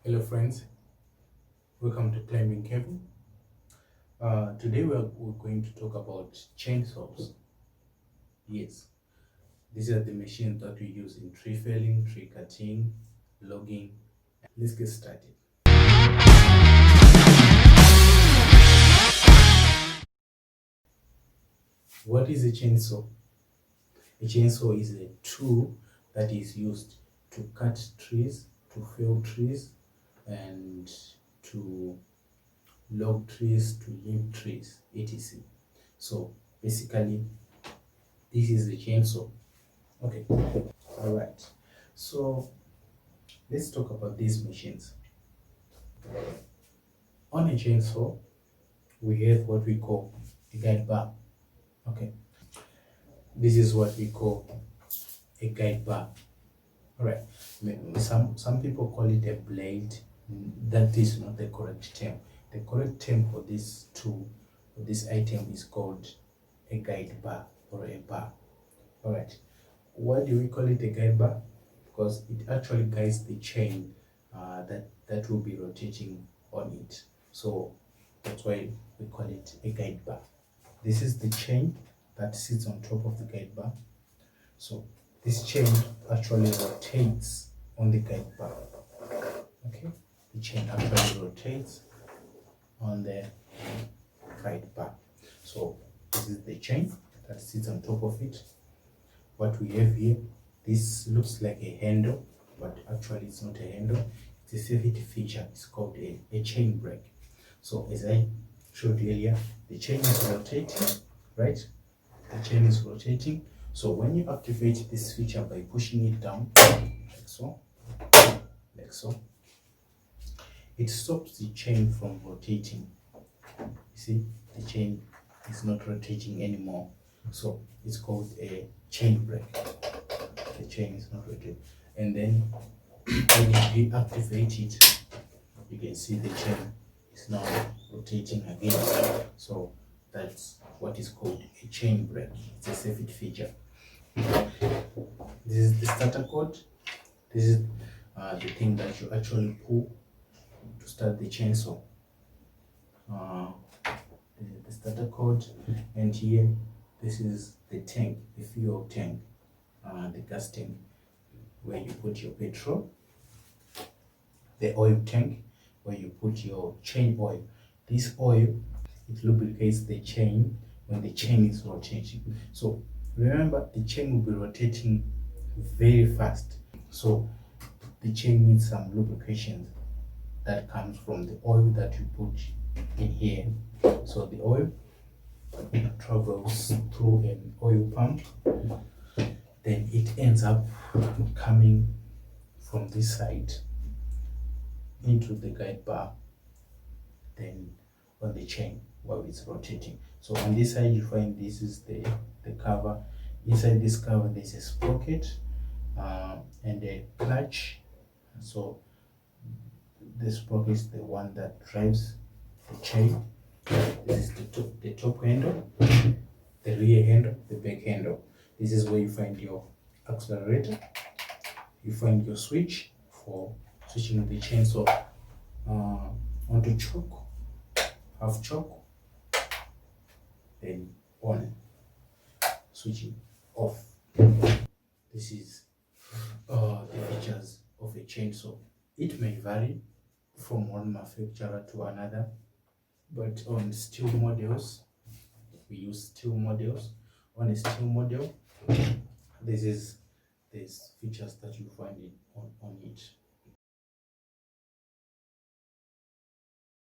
Hello friends, welcome to Climbing Kevin. Today we're going to talk about chainsaws. Yes, these are the machines that we use in tree felling, tree cutting, logging. Let's get started. What is a chainsaw? A chainsaw is a tool that is used to cut trees, to fell trees, and to log trees, to limb trees, etc. So basically, this is a chainsaw. Okay, all right. So let's talk about these machines. On a chainsaw, we have what we call a guide bar. Okay, this is what we call a guide bar. All right. Some people call it a blade. That is not the correct term. The correct term for this tool, for this item, is called a guide bar or a bar. All right. Why do we call it a guide bar? Because it actually guides the chain that will be rotating on it. So that's why we call it a guide bar. This is the chain that sits on top of the guide bar. So this chain actually rotates on the guide bar. Okay, the chain actually rotates on the guide bar. So this is the chain that sits on top of it. What we have here, this looks like a handle, but actually it's not a handle. It's a safety feature. It's called a chain brake. So as I showed you earlier, the chain is rotating, right? The chain is rotating. So when you activate this feature by pushing it down, like so, it stops the chain from rotating. You see, the chain is not rotating anymore. So it's called a chain brake. The chain is not rotating. And then when you deactivate it, you can see the chain is now rotating again. So that's what is called a chain brake. It's a safety feature. This is the starter cord. This is the thing that you actually pull to start the chainsaw. The starter cord, and here this is the tank, the fuel tank, the gas tank, where you put your petrol, the oil tank, where you put your chain oil. This oil, it lubricates the chain when the chain is rotating. So remember, the chain will be rotating very fast. So the chain needs some lubrication that comes from the oil that you put in here. So the oil, it travels through an oil pump, then it ends up coming from this side into the guide bar, then on the chain while it's rotating. So on this side you find this is the cover. Inside this cover there's a sprocket and a clutch. So the sprocket is the one that drives the chain. This is the top handle, the rear handle, the back handle. This is where you find your accelerator. You find your switch for switching the chainsaw onto choke, half choke, then on, switching off. This is the features of a chainsaw. It may vary from one manufacturer to another, but on steel models, we use steel models. On a steel model, this is these features that you find